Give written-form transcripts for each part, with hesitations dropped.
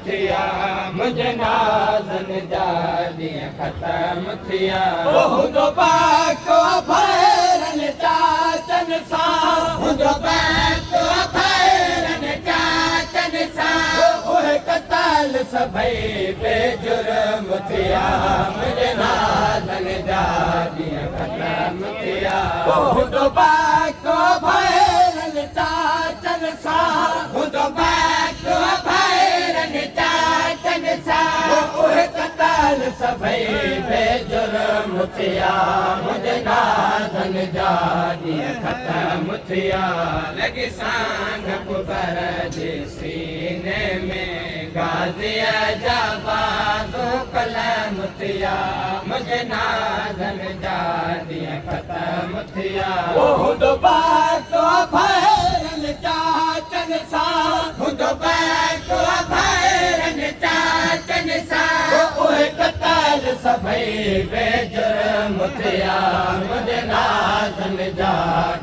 थिया मुझे नाज़न जा ॾींहं ख़त्म थिया मुंहिंजो बाको भैरन चाचन सां मुंहिंजो बाको भैरन चाचन सां उहे कताल सभई बेजुर्म थिया मुझे नाज़न जा ॾींहं ख़त्म थिया मुंहिंजो बाको भैरन चाचन सां मुंहिंजो बाको भैरन चाचन सां उहे कताल सभई बेजुर्म थिया मुझे नाज़न जा ॾींहं ख़त्म थिया लॻी सांग कुबर जे सीने में गाज़ीअ जा बाज़ो कलम थिया मुझे नाज़न जा ॾींहं ख़त्म थिया मुंहिंजो बाको भैरन चाचन सां मुंहिंजो बाको भैरन चाचन सां उहे कताल सभई बेजुर्म थिया मुझे नाज़न जा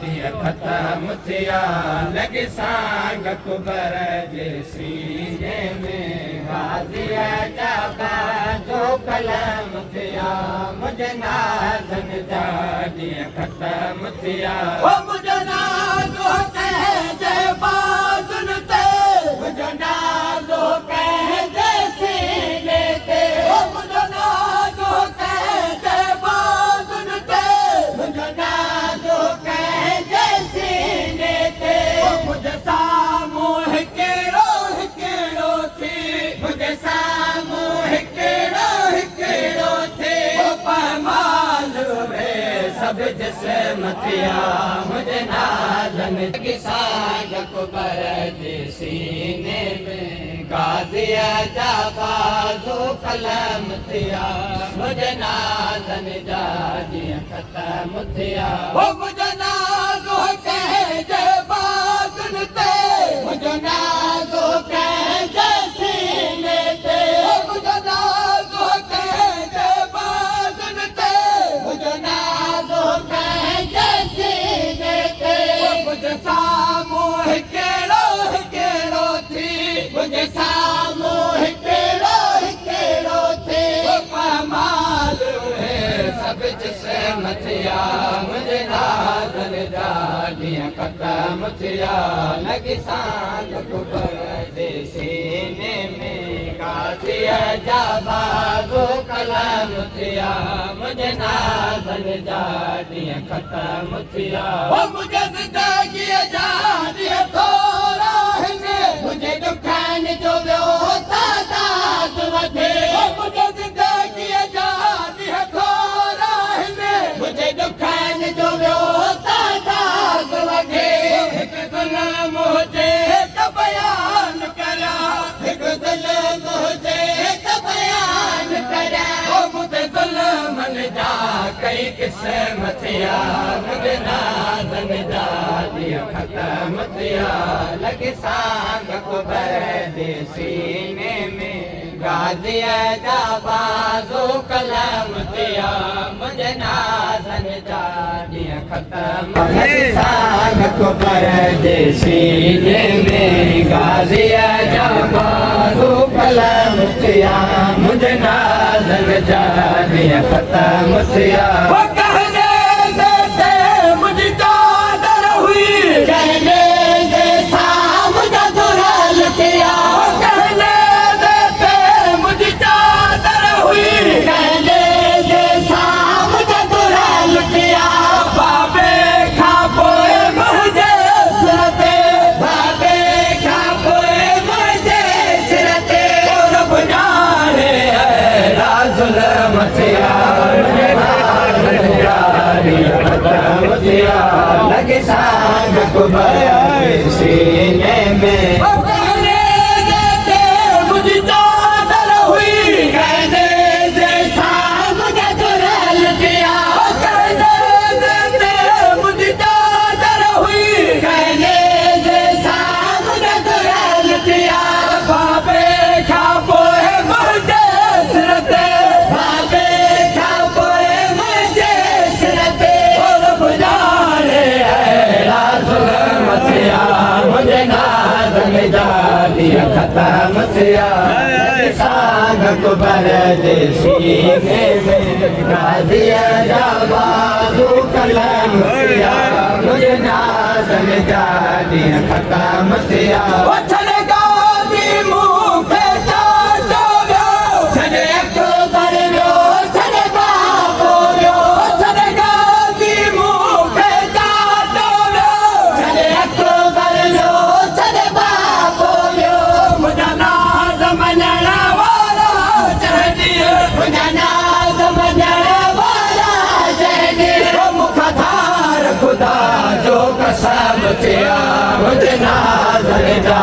ॾींहं ख़त्म थिया लॻी सांग कुबर जे सीने में गाज़ीअ जा बाज़ो कलम थिया मुझे नाज़न जा ॾींहं ख़त्म थिया मुंहिंजो नाज़ो कंहिंजे बाज़ुन ते मुंहिंजो नाज़ो कंहिंजे सीने ते मुंहिंजो नाज़ो कंहिंजे बाज़ुन ते मुंहिंजो नाज़ो कंहिंजे सीने ते मुंहिंजे साम्हूं हिकिड़ो हिकिड़ो थी मुंहिंजे साम्हूं हिकिड़ो हिकिड़ो थी पामाल में सभु जिस्म थिया मुझे नाज़न की सांग कुबर जे सीने में गाज़ीअ जा बाज़ो कलम थिया मुझे नाज़न जा ॾींहं ख़त्म थिया मुंहिंजो नाज़ो कंहिंजे बाज़ुन ते मुंहिंजो नाज़ो कंहिंजे सीने ते मुंहिंजो नाज़ो कंहिंजे बाज़ुन ते मुंहिंजो नाज़ो कंहिंजे सीने ते मुंहिंजे साम्हूं हिकिड़ो हिकिड़ो थी मुंहिंजे साम्हूं हिकिड़ो हिकिड़ो थी पामाल सभु जिस्म थिया मुंहिंजे नाज़न जा ॾींहं ख़त्म थिया लॻी सांग कुबर जे सीने में गाज़ीअ जा बाज़ो कलम थिया मुंहिंजे नाज़न जा ॾींहं ख़त्म थिया मुंहिंजे ज़िंदगीअ जा ॾींहं थोरा आहिनि मुंहिंजे दुखनि जो ॿियो तादाद वधे मुंहिंजे ज़िंदगीअ जा ॾींहं थोरा आहिनि मुंहिंजे दुखनि जो ॿियो तादाद वधे हिकु ज़ुल्म हुजे त बयान करियां हिकु ज़ुल्म हुजे त बयान करियां मुंहिंजे ज़ुल्मनि जा कई क़िस्म थिया मुंहिंजे नाज़न जा ॾींहं ख़त्म थिया लॻी सांग कुबर जे सीने में गाज़ीअ जा बाज़ो कलम थिया मुंहिंजे नाज़न जा ॾींहं ख़त्म लॻी सांग कुबर जे सीने में गाज़ीअ जा बाज़ो कलम थिया मुंहिंजे नाज़न जा ॾींहं ख़त्म थिया मुंहिंजी चादर हुई कहने जे साम जा दुराल थिया कहने दे मुंहिंजी चादर हुई कहने जे साम जा दुराल थिया बाबे खां पोइ मुंहिंजे सिर ते बाबे खां पोइ मुंहिंजे सिर ते रब ॼाणे अहिड़ा ज़ुल्म थिया लॻी सांग कुबर जे सीने में मुंहिंजी चादर हुई कहने जे साम जा दुराल थिया कहने मुंहिंजी चादर हुई कहने जे साम जा दुराल थिया बाबे खां पोइ मुंहिंजे सिर ते बाबे खां पोइ मुंहिंजे सिर ते रब ॼाणे अहिड़ा ज़ुल्म थिया खत्म थिया साग कुबर जे सीने में गाज़ीअ जा बाज़ू कलम थिया मुझे नाज़न जा ॾींहं खत्म थिया मुझे नाज़न जा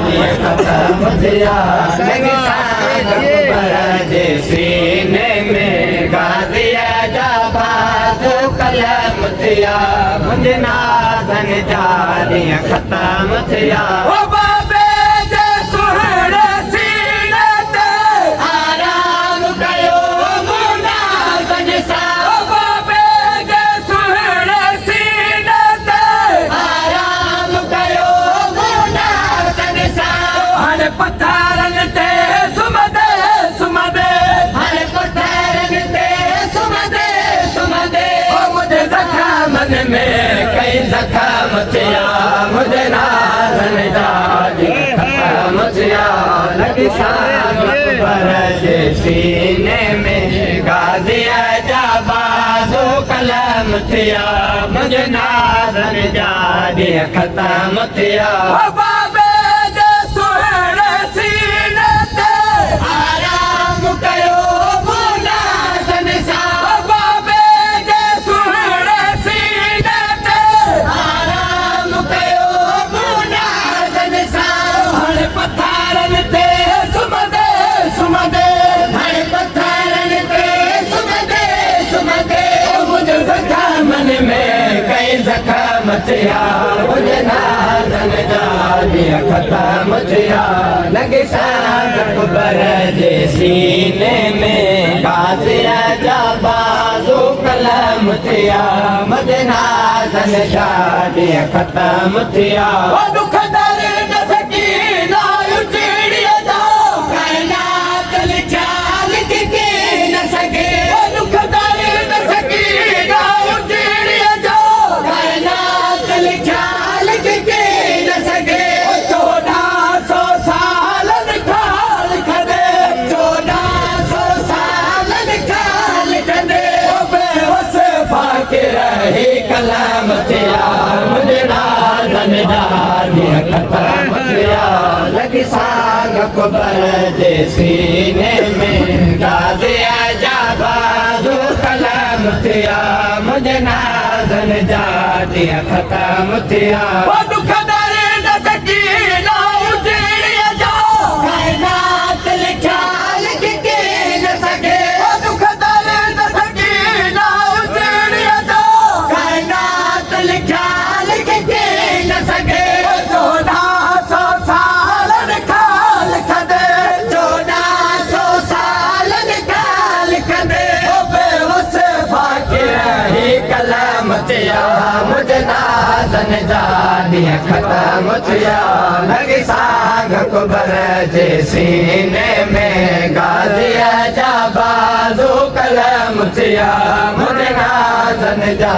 ॾींहं खत्म थिया जे सीने में गाज़ीअ जा बाज़ू कलम थिया मुझे नाज़न जा ॾींहं खत्म थिया ज़ख़म थिया मुझे नाज़न जा ॾींहं ख़त्म थिया लॻी साग कुबर जे सीने में गाज़ीअ जा बाज़ू कलम थिया मुझे नाज़न जा ॾींहं ख़त्म थिया ज़ख़म थिया मुझे नाज़न जा ॾींहं ख़त्म थिया लॻी साग कुबर जे सीने में गाज़ीअ जा बाज़ू कलम थिया मुझे नाज़न जा ॾींहं ख़त्म थिया कलम थिया मुझे नाज़न जा ॾींहं ख़त्म थिया लॻी साग कुबर जे सीने में गाज़ीअ जा बाज़ू कलम थिया मुझे नाज़न जा ॾींहं ख़त्म थिया मुझे नाज़न जा ॾींहं ख़त्म थिया लॻी साग कुबर जे सीने में गाज़ीअ जा बाज़ू कलम थिया मुझे नाज़न जा